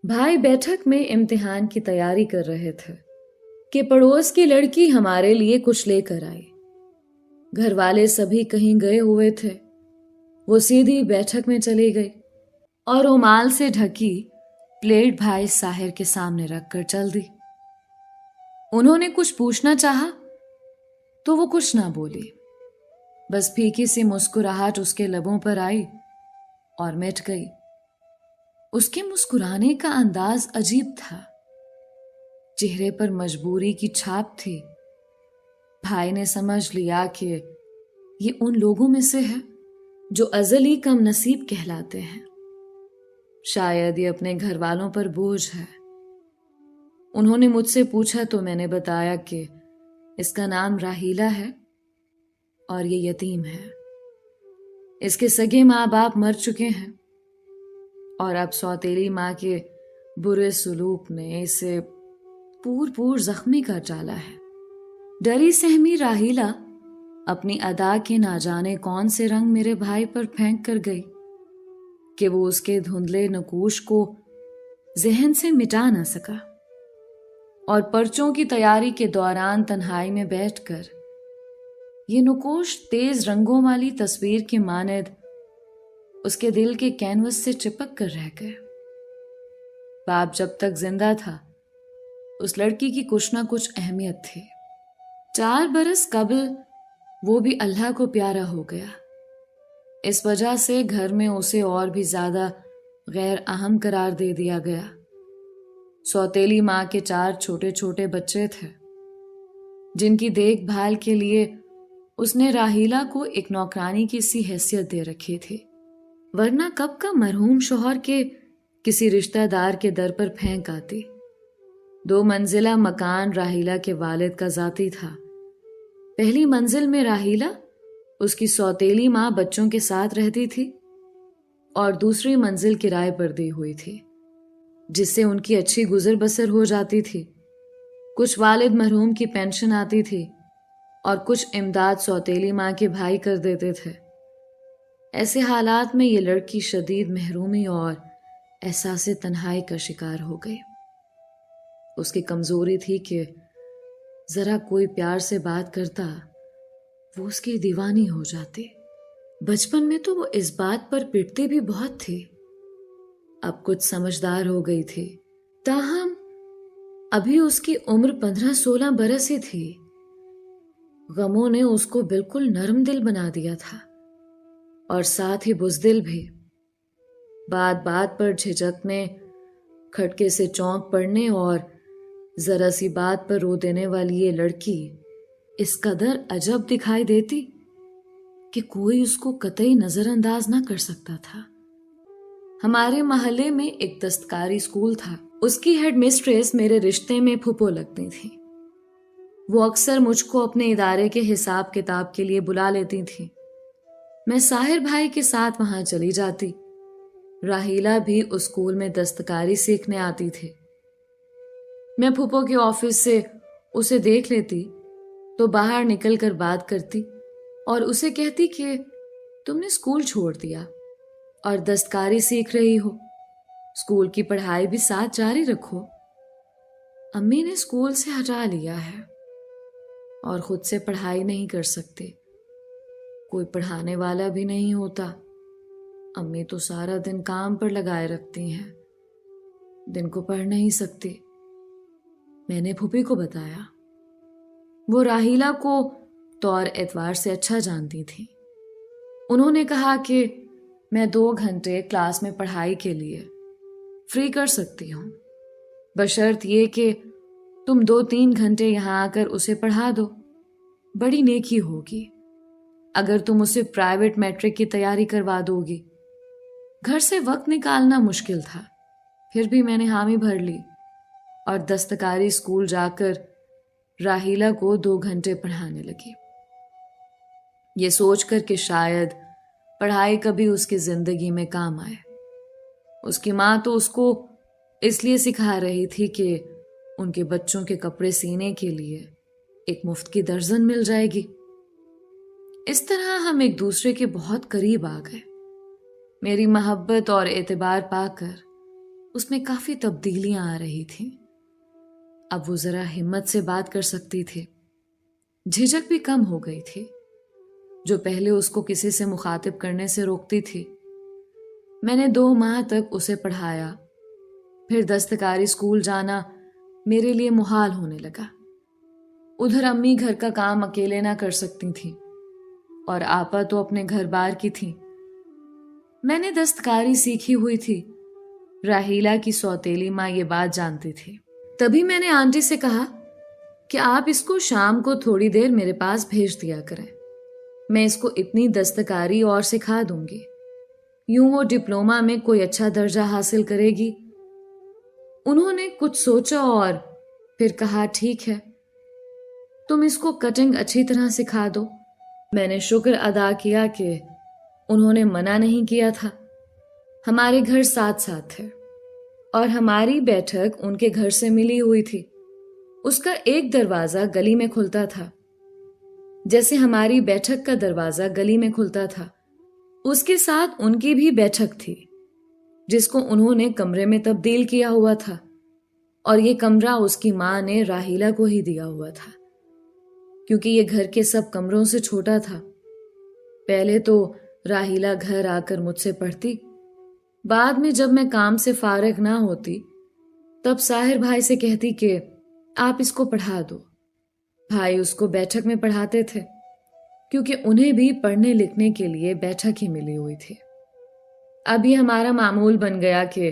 भाई बैठक में इम्तिहान की तैयारी कर रहे थे कि पड़ोस की लड़की हमारे लिए कुछ लेकर आई। घर वाले सभी कहीं गए हुए थे। वो सीधी बैठक में चली गई और रुमाल से ढकी प्लेट भाई साहिर के सामने रखकर चल दी। उन्होंने कुछ पूछना चाहा तो वो कुछ ना बोली, बस फीकी सी मुस्कुराहट उसके लबों पर आई और मिट गई। उसके मुस्कुराने का अंदाज अजीब था, चेहरे पर मजबूरी की छाप थी। भाई ने समझ लिया कि ये उन लोगों में से है जो अजली कम नसीब कहलाते हैं। शायद ये अपने घर वालों पर बोझ है। उन्होंने मुझसे पूछा तो मैंने बताया कि इसका नाम राहीला है और ये यतीम है। इसके सगे माँ बाप मर चुके हैं और अब सौतेली माँ के बुरे सलूक ने इसे पूर जख्मी कर डाला है। डरी सहमी राहीला अपनी अदा के ना जाने कौन से रंग मेरे भाई पर फेंक कर गई कि वो उसके धुंधले नकूश को जहन से मिटा ना सका। और पर्चों की तैयारी के दौरान तन्हाई में बैठकर ये नकूश तेज रंगों वाली तस्वीर की मानद उसके दिल के कैनवस से चिपक कर रह गए। बाप जब तक जिंदा था उस लड़की की कुछ ना कुछ अहमियत थी। 4 बरस कबल वो भी अल्लाह को प्यारा हो गया। इस वजह से घर में उसे और भी ज्यादा गैर अहम करार दे दिया गया। सौतेली माँ के 4 छोटे छोटे बच्चे थे जिनकी देखभाल के लिए उसने राहीला को एक नौकरानी की सी हैसियत दे रखी थी, वरना कब का मरहूम शौहर के किसी रिश्तेदार के दर पर फेंक आती। 2 मंजिला मकान राहीला के वालिद का जाती था। पहली मंजिल में राहीला उसकी सौतेली माँ बच्चों के साथ रहती थी और दूसरी मंजिल किराए पर दी हुई थी, जिससे उनकी अच्छी गुजर बसर हो जाती थी। कुछ वालिद मरहूम की पेंशन आती थी और कुछ इमदाद सौतेली माँ के भाई कर देते थे। ऐसे हालात में ये लड़की शदीद महरूमी और एहसास तन्हाई का शिकार हो गई। उसकी कमजोरी थी कि जरा कोई प्यार से बात करता वो उसकी दीवानी हो जाती। बचपन में तो वो इस बात पर पिटती भी बहुत थी। अब कुछ समझदार हो गई थी, ताहम अभी उसकी उम्र 15-16 बरस ही थी। गमों ने उसको बिल्कुल नरम दिल बना दिया था और साथ ही बुज़दिल भी। बात बात पर झिझकने, खटके से चौंक पड़ने और जरा सी बात पर रो देने वाली ये लड़की इस कदर अजब दिखाई देती कि कोई उसको कतई नजरअंदाज ना कर सकता था। हमारे मोहल्ले में एक दस्तकारी स्कूल था। उसकी हेडमिस्ट्रेस मेरे रिश्ते में फूफो लगती थी। वो अक्सर मुझको अपने इदारे के हिसाब किताब के लिए बुला लेती थी। मैं साहिर भाई के साथ वहां चली जाती। राहीला भी उस स्कूल में दस्तकारी सीखने आती थी। मैं फूफो के ऑफिस से उसे देख लेती तो बाहर निकलकर बात करती और उसे कहती कि तुमने स्कूल छोड़ दिया और दस्तकारी सीख रही हो, स्कूल की पढ़ाई भी साथ जारी रखो। अम्मी ने स्कूल से हटा लिया है और खुद से पढ़ाई नहीं कर सकते, कोई पढ़ाने वाला भी नहीं होता। अम्मी तो सारा दिन काम पर लगाए रखती हैं, दिन को पढ़ नहीं सकती। मैंने फूफी को बताया। वो राहीला को तौर एतवार से अच्छा जानती थी। उन्होंने कहा कि मैं 2 घंटे क्लास में पढ़ाई के लिए फ्री कर सकती हूँ, बशर्त ये कि तुम 2-3 घंटे यहाँ आकर उसे पढ़ा दो। बड़ी नेकी होगी अगर तुम उसे प्राइवेट मैट्रिक की तैयारी करवा दोगी। घर से वक्त निकालना मुश्किल था, फिर भी मैंने हामी भर ली और दस्तकारी स्कूल जाकर राहीला को 2 घंटे पढ़ाने लगी, ये सोचकर कि शायद पढ़ाई कभी उसकी जिंदगी में काम आए। उसकी माँ तो उसको इसलिए सिखा रही थी कि उनके बच्चों के कपड़े सीने के लिए एक मुफ्त की दर्जन मिल जाएगी। इस तरह हम एक दूसरे के बहुत करीब आ गए। मेरी मोहब्बत और एतबार पाकर اس میں کافی تبدیلیاں آ رہی تھیں۔ اب وہ ذرا ہمت سے بات کر سکتی تھی، جھجک بھی کم ہو گئی تھی جو پہلے اس کو کسی سے مخاطب کرنے سے روکتی تھی۔ میں نے 2 ماہ تک اسے پڑھایا، پھر دستکاری اسکول جانا میرے لیے محال ہونے لگا۔ ادھر امی گھر کا کام اکیلے نہ کر سکتی تھیں اور آپا تو اپنے گھر بار کی تھیں۔ میں نے دستکاری سیکھی ہوئی تھی، راہیلہ کی سوتیلی ماں یہ بات جانتی تھی۔ تبھی میں نے آنٹی سے کہا کہ آپ اس کو شام کو تھوڑی دیر میرے پاس بھیج دیا کریں، میں اس کو اتنی دستکاری اور سکھا دوں گی، یوں وہ ڈپلومہ میں کوئی اچھا درجہ حاصل کرے گی۔ انہوں نے کچھ سوچا اور پھر کہا ٹھیک ہے، تم اس کو کٹنگ اچھی طرح سکھا دو۔ میں نے شکر ادا کیا کہ انہوں نے منع نہیں کیا تھا۔ ہمارے گھر ساتھ ساتھ تھے اور ہماری بیٹھک ان کے گھر سے ملی ہوئی تھی۔ اس کا ایک دروازہ گلی میں کھلتا تھا، جیسے ہماری بیٹھک کا دروازہ گلی میں کھلتا تھا۔ اس کے ساتھ ان کی بھی بیٹھک تھی جس کو انہوں نے کمرے میں تبدیل کیا ہوا تھا، اور یہ کمرہ اس کی ماں نے راہیلہ کو ہی دیا ہوا تھا کیونکہ یہ گھر کے سب کمروں سے چھوٹا تھا۔ پہلے تو راہیلہ گھر آ کر مجھ سے پڑھتی، بعد میں جب میں کام سے فارغ نہ ہوتی تب ساحر بھائی سے کہتی کہ آپ اس کو پڑھا دو۔ بھائی اس کو بیٹھک میں پڑھاتے تھے کیونکہ انہیں بھی پڑھنے لکھنے کے لیے بیٹھک ہی ملی ہوئی تھی۔ اب یہ ہمارا معمول بن گیا کہ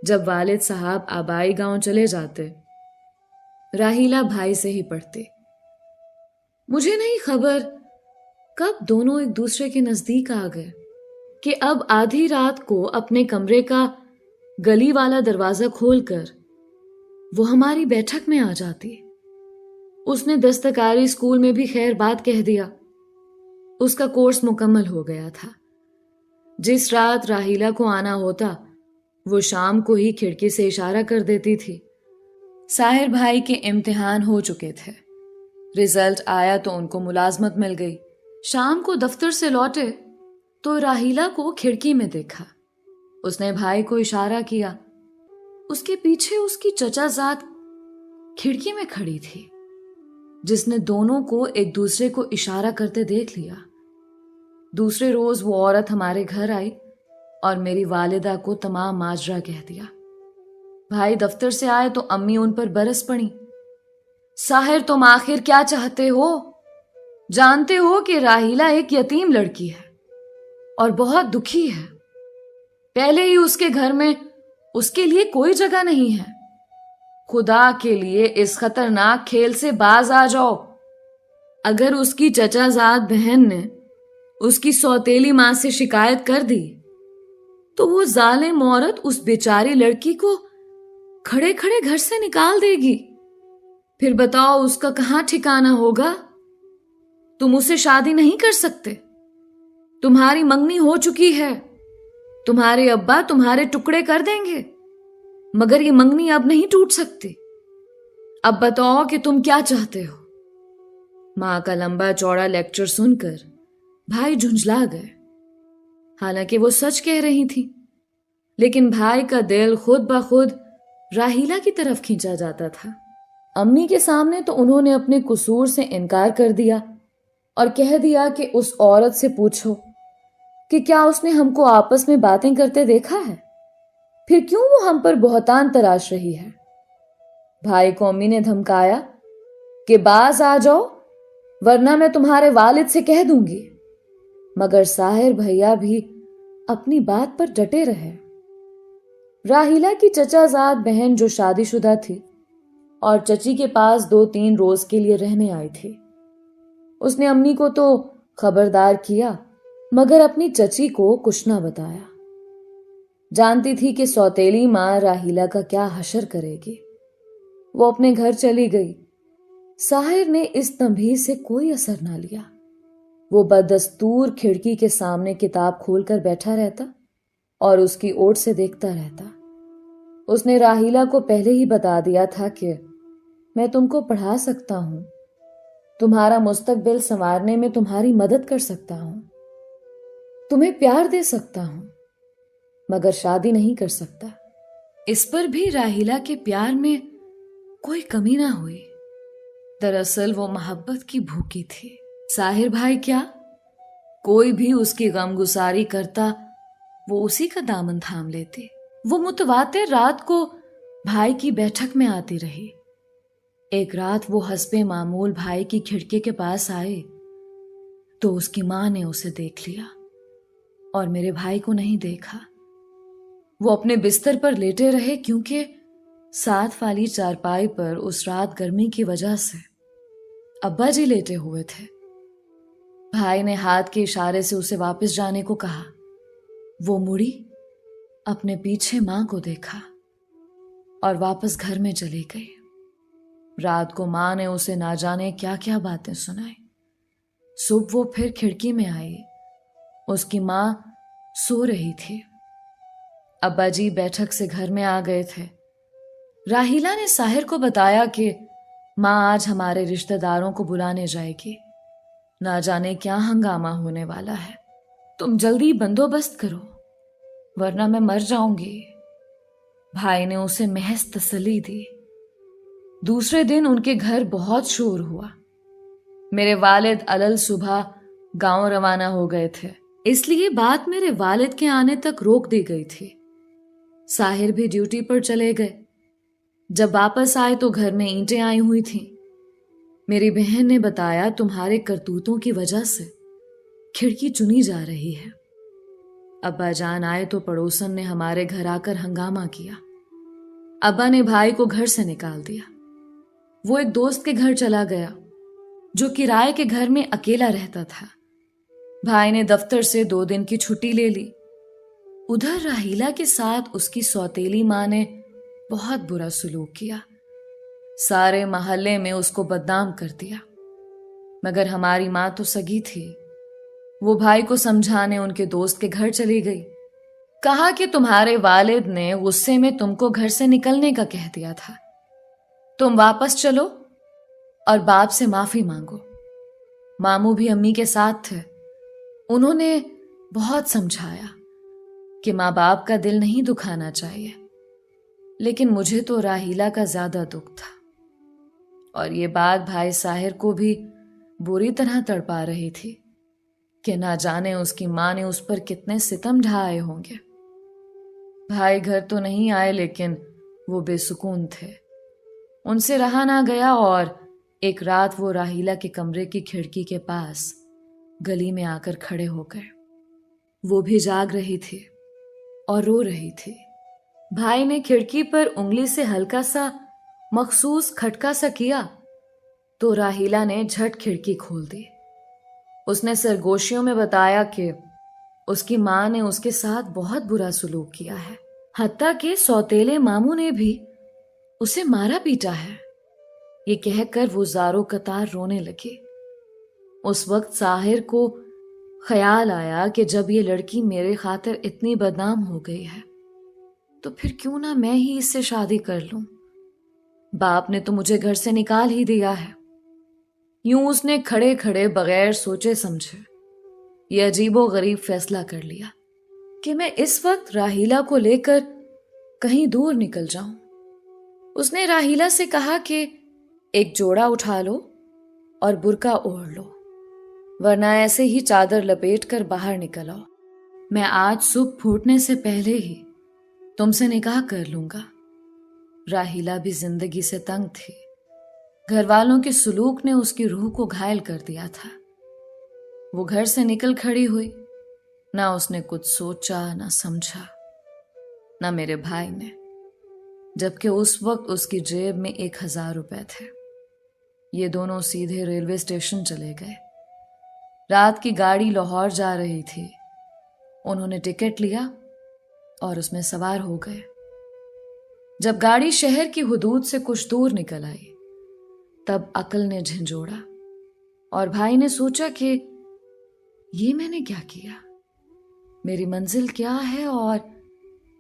جب والد صاحب آبائی گاؤں چلے جاتے، راہیلہ بھائی سے ہی پڑھتے۔ مجھے نہیں خبر کب دونوں ایک دوسرے کے نزدیک آ گئے کہ اب آدھی رات کو اپنے کمرے کا گلی والا دروازہ کھول کر وہ ہماری بیٹھک میں آ جاتی۔ اس نے دستکاری اسکول میں بھی خیر بات کہہ دیا۔ اس کا کورس مکمل ہو گیا تھا۔ جس رات راہیلہ کو آنا ہوتا وہ شام کو ہی کھڑکی سے اشارہ کر دیتی تھی۔ ساحر بھائی کے امتحان ہو چکے تھے، رزلٹ آیا تو ان کو ملازمت مل گئی۔ شام کو دفتر سے لوٹے تو راہیلہ کو کھڑکی میں دیکھا۔ اس نے بھائی کو اشارہ کیا۔ اس کے پیچھے اس کی چچا زاد کھڑکی میں کھڑی تھی جس نے دونوں کو ایک دوسرے کو اشارہ کرتے دیکھ لیا۔ دوسرے روز وہ عورت ہمارے گھر آئی اور میری والدہ کو تمام ماجرا کہہ دیا۔ بھائی دفتر سے آئے تو امی ان پر برس پڑی۔ ساحر تم آخر کیا چاہتے ہو؟ جانتے ہو کہ راہیلہ ایک یتیم لڑکی ہے اور بہت دکھی ہے۔ پہلے ہی اس کے گھر میں اس کے لیے کوئی جگہ نہیں ہے۔ خدا کے لیے اس خطرناک کھیل سے باز آ جاؤ۔ اگر اس کی چچا زاد بہن نے اس کی سوتیلی ماں سے شکایت کر دی تو وہ ظالم عورت اس بیچاری لڑکی کو کھڑے کھڑے گھر سے نکال دے گی۔ پھر بتاؤ اس کا کہاں ٹھکانہ ہوگا؟ تم اسے شادی نہیں کر سکتے۔ تمہاری منگنی ہو چکی ہے، تمہارے ابا تمہارے ٹکڑے کر دیں گے، مگر یہ منگنی اب نہیں ٹوٹ سکتی۔ اب بتاؤ کہ تم کیا چاہتے ہو؟ ماں کا لمبا چوڑا لیکچر سن کر بھائی جھنجھلا گئے۔ حالانکہ وہ سچ کہہ رہی تھی، لیکن بھائی کا دل خود بخود راہیلہ کی طرف کھینچا جاتا تھا۔ امی کے سامنے تو انہوں نے اپنے قصور سے انکار کر دیا اور کہہ دیا کہ اس عورت سے پوچھو کہ کیا اس نے ہم کو آپس میں باتیں کرتے دیکھا ہے، پھر کیوں وہ ہم پر بہتان تراش رہی ہے۔ بھائی کو امی نے دھمکایا کہ باز آ جاؤ ورنہ میں تمہارے والد سے کہہ دوں گی، مگر ساحر بھیا بھی اپنی بات پر ڈٹے رہے۔ راہیلہ کی چچا زاد بہن جو شادی شدہ تھی اور چچی کے پاس 2-3 روز کے لیے رہنے آئی تھی، اس نے امی کو تو خبردار کیا مگر اپنی چچی کو کچھ نہ بتایا۔ جانتی تھی کہ سوتیلی ماں راہیلہ کا کیا حشر کرے گی۔ وہ اپنے گھر چلی گئی۔ ساحر نے اس تنبیہ سے کوئی اثر نہ لیا۔ وہ بدستور کھڑکی کے سامنے کتاب کھول کر بیٹھا رہتا اور اس کی اوٹ سے دیکھتا رہتا۔ اس نے راہیلہ کو پہلے ہی بتا دیا تھا کہ میں تم کو پڑھا سکتا ہوں، تمہارا مستقبل سنوارنے میں تمہاری مدد کر سکتا ہوں، تمہیں پیار دے سکتا ہوں، مگر شادی نہیں کر سکتا۔ इस पर भी राहिला के प्यार में कोई कमी ना हुई। दरअसल वो मोहब्बत की भूखी थी। साहिर भाई क्या, कोई भी उसकी गमगुसारी करता वो उसी का दामन थाम लेती। वो मुतवातिर रात को भाई की बैठक में आती रही। एक रात वो हस्बे मामूल भाई की खिड़की के पास आए तो उसकी मां ने उसे देख लिया और मेरे भाई को नहीं देखा। वो अपने बिस्तर पर लेटे रहे क्योंकि साथ वाली चारपाई पर उस रात गर्मी की वजह से अब्बा जी लेटे हुए थे। भाई ने हाथ के इशारे से उसे वापस जाने को कहा। वो मुड़ी, अपने पीछे मां को देखा और वापस घर में चली गई। रात को मां ने उसे ना जाने क्या क्या बातें सुनाई। सुबह वो फिर खिड़की में आई। उसकी मां सो रही थी। अब्बा जी बैठक से घर में आ गए थे। राहिला ने साहिर को बताया कि मां आज हमारे रिश्तेदारों को बुलाने जाएगी, ना जाने क्या हंगामा होने वाला है। तुम जल्दी बंदोबस्त करो वरना मैं मर जाऊंगी। भाई ने उसे महज तसल्ली दी। दूसरे दिन उनके घर बहुत शोर हुआ। मेरे वालिद अलल सुबह गांव रवाना हो गए थे, इसलिए बात मेरे वालिद के आने तक रोक दी गई थी। साहिर भी ड्यूटी पर चले गए। जब वापस आए तो घर में ईंटें आई हुई थीं। मेरी बहन ने बताया तुम्हारे करतूतों की वजह से खिड़की चुनी जा रही है। अब्बा जान आए तो पड़ोसन ने हमारे घर आकर हंगामा किया। अब्बा ने भाई को घर से निकाल दिया। वो एक दोस्त के घर चला गया जो किराए के घर में अकेला रहता था। भाई ने दफ्तर से 2 दिन की छुट्टी ले ली। उधर राहिला के साथ उसकी सौतेली मां ने बहुत बुरा सलूक किया। सारे मोहल्ले में उसको बदनाम कर दिया। मगर हमारी मां तो सगी थी। वो भाई को समझाने उनके दोस्त के घर चली गई। कहा कि तुम्हारे वालिद ने गुस्से में तुमको घर से निकलने का कह दिया था, तुम वापस चलो और बाप से माफी मांगो। मामू भी अम्मी के साथ थे। उन्होंने बहुत समझाया कि माँ बाप का दिल नहीं दुखाना चाहिए, लेकिन मुझे तो राहिला का ज्यादा दुख था और ये बात भाई साहिर को भी बुरी तरह तड़पा रही थी कि ना जाने उसकी मां ने उस पर कितने सितम ढाए होंगे। भाई घर तो नहीं आए लेकिन वो बेसुकून थे। उनसे रहा ना गया और एक रात वो राहिला के कमरे की खिड़की के पास गली में आकर खड़े हो गए। वो भी जाग रही थी और रो रही थी। भाई ने खिड़की पर उंगली से हल्का सा मखसूस खटका सा किया तो राहिला ने झट खिड़की खोल दी। उसने सरगोशियों में बताया कि उसकी मां ने उसके साथ बहुत बुरा सलूक किया है, हत्ता कि सौतेले मामू ने भी उसे मारा पीटा है। ये कहकर वो ज़ारो कतार रोने लगी। उस वक्त साहिर को ख्याल आया कि जब ये लड़की मेरे खातिर इतनी बदनाम हो गई है तो फिर क्यों ना मैं ही इससे शादी कर लूं। बाप ने तो मुझे घर से निकाल ही दिया है। यूं उसने खड़े खड़े बगैर सोचे समझे ये अजीबो गरीब फैसला कर लिया कि मैं इस वक्त राहिला को लेकर कहीं दूर निकल जाऊं। उसने राहिला से कहा कि एक जोड़ा उठा लो और बुर्का ओढ़ लो, वरना ऐसे ही चादर लपेट कर बाहर निकल आओ। मैं आज सुबह फूटने से पहले ही तुमसे निकाह कर लूंगा। राहिला भी जिंदगी से तंग थी। घर वालों के सुलूक ने उसकी रूह को घायल कर दिया था। वो घर से निकल खड़ी हुई। ना उसने कुछ सोचा, ना समझा, ना मेरे भाई ने, जबकि उस वक्त उसकी जेब में 1000 रुपए थे। ये दोनों सीधे रेलवे स्टेशन चले गए। रात की गाड़ी लाहौर जा रही थी। उन्होंने टिकट लिया और उसमें सवार हो गए। जब गाड़ी शहर की हुदूद से कुछ दूर निकल आई तब अकल ने झंझोड़ा और भाई ने सोचा कि ये मैंने क्या किया, मेरी मंजिल क्या है और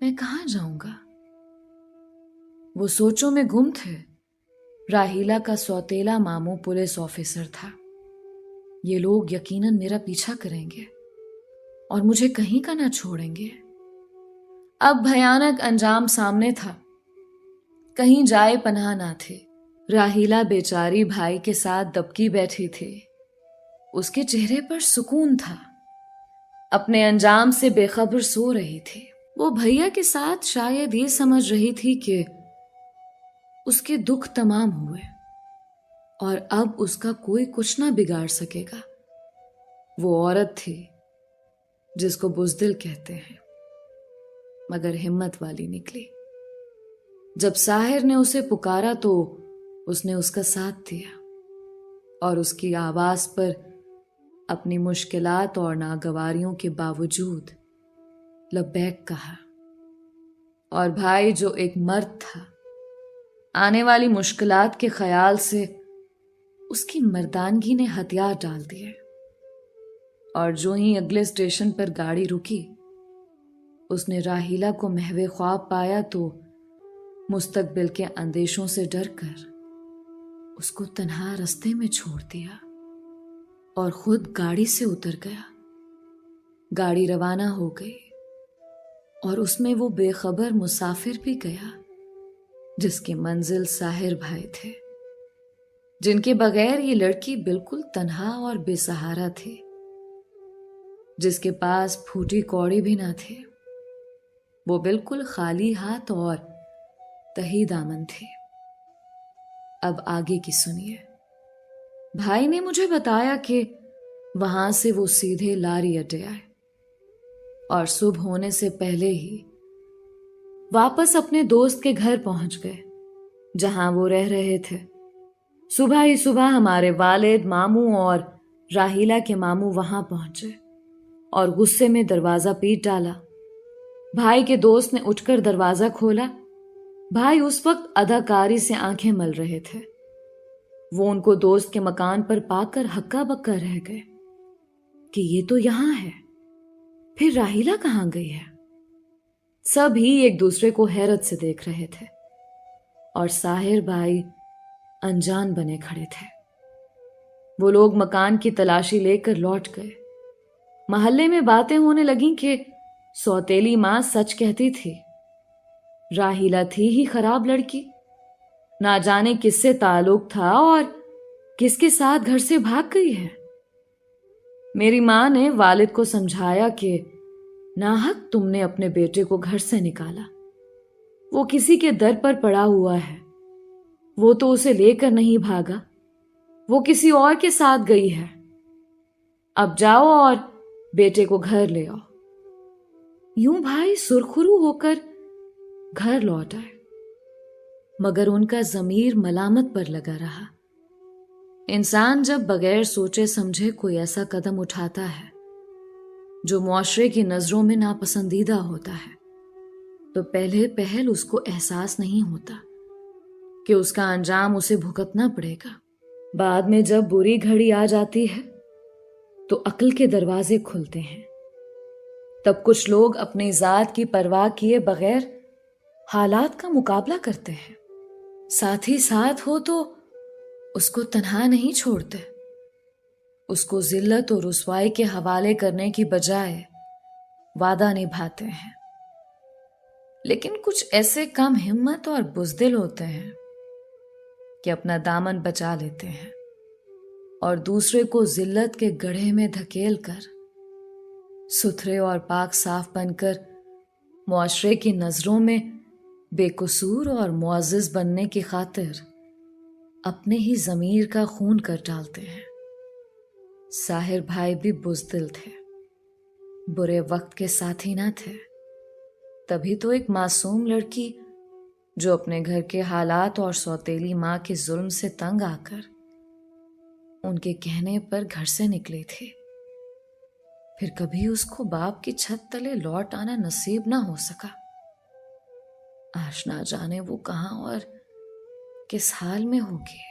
मैं कहां जाऊंगा। वो सोचों में गुम थे। राहिला का सौतेला मामू पुलिस ऑफिसर था। ये लोग यकीनन मेरा पीछा करेंगे और मुझे कहीं का ना छोड़ेंगे। अब भयानक अंजाम सामने था। कहीं जाए पनाह ना थे। राहीला बेचारी भाई के साथ दबकी बैठी थी। उसके चेहरे पर सुकून था। अपने अंजाम से बेखबर सो रही थी। वो भैया के साथ शायद ये समझ रही थी कि उसके दुख तमाम हुए और अब उसका कोई कुछ ना बिगाड़ सकेगा। वो औरत थी जिसको बुज़दिल कहते हैं, मगर हिम्मत वाली निकली। जब साहिर ने उसे पुकारा तो उसने उसका साथ दिया और उसकी आवाज पर अपनी मुश्किलात और नागवारियों के बावजूद लब्बैक कहा। और भाई जो एक मर्द था, आने वाली मुश्किलात के ख्याल से उसकी मर्दानगी ने हथियार डाल दिए। और जो ही अगले स्टेशन पर गाड़ी रुकी, उसने राहीला को महवे ख्वाब पाया तो मुस्तकबिल के अंदेशों से डरकर उसको तन्हा रास्ते में छोड़ दिया और खुद गाड़ी से उतर गया। गाड़ी रवाना हो गई और उसमें वो बेखबर मुसाफिर भी गया जिसकी मंजिल साहिर भाई थे, जिनके बगैर ये लड़की बिल्कुल तन्हा और बेसहारा थी, जिसके पास फूटी कौड़ी भी ना थे। वो बिल्कुल खाली हाथ और तही दामन थे। अब आगे की सुनिए। भाई ने मुझे बताया कि वहां से वो सीधे लारी अड्डे आए और सुबह होने से पहले ही वापस अपने दोस्त के घर पहुंच गए जहां वो रह रहे थे। सुबह ही सुबह हमारे वालिद, मामू और राहीला के मामू वहां पहुंचे और गुस्से में दरवाजा पीट डाला। भाई के दोस्त ने उठकर दरवाजा खोला। भाई उस वक्त अदाकारी से आंखें मल रहे थे। वो उनको दोस्त के मकान पर पाकर हक्का बक्का रह गए कि ये तो यहां है, फिर राहीला कहां गई है। सब ही एक दूसरे को हैरत से देख रहे थे और साहिर भाई अनजान बने खड़े थे। वो लोग मकान की तलाशी लेकर लौट गए। मोहल्ले में बातें होने लगीं कि सौतेली मां सच कहती थी, राहीला थी ही खराब लड़की, ना जाने किससे ताल्लुक था और किसके साथ घर से भाग गई है। मेरी मां ने वालिद को समझाया कि नाहक तुमने अपने बेटे को घर से निकाला, वो किसी के दर पर पड़ा हुआ है, वो तो उसे लेकर नहीं भागा, वो किसी और के साथ गई है। अब जाओ और बेटे को घर ले आओ। यूं भाई सुरखुरू होकर घर लौट आए, मगर उनका ज़मीर मलामत पर लगा रहा। इंसान जब बगैर सोचे समझे कोई ऐसा कदम उठाता है जो मुआशरे की नजरों में नापसंदीदा होता है, तो पहले पहल उसको एहसास नहीं होता कि उसका अंजाम उसे भुगतना पड़ेगा। बाद में जब बुरी घड़ी आ जाती है तो अक्ल के दरवाजे खुलते हैं। तब कुछ लोग अपनी जात की परवाह किए बगैर हालात का मुकाबला करते हैं। साथ ही साथ हो तो उसको तन्हा नहीं छोड़ते, उसको जिल्लत और रुसवाई के हवाले करने की बजाय वादा निभाते हैं। लेकिन कुछ ऐसे कम हिम्मत और बुज़दिल होते हैं कि अपना दामन बचा लेते हैं और दूसरे को जिल्लत के गड्ढे में धकेल कर सुथरे और पाक साफ बनकर मुआशरे की नजरों में बेकसूर और मुअज़्ज़ज़ बनने की खातिर अपने ही ज़मीर का खून कर डालते हैं। साहिर भाई भी बुज़दिल थे, बुरे वक्त के साथी ना थे। तभी तो एक मासूम लड़की जो अपने घर के हालात और सौतेली माँ के जुल्म से तंग आकर उनके कहने पर घर से निकली थी, फिर कभी उसको बाप की छत तले लौट आना नसीब ना हो सका। आज ना जाने वो कहां और किस हाल में होगी।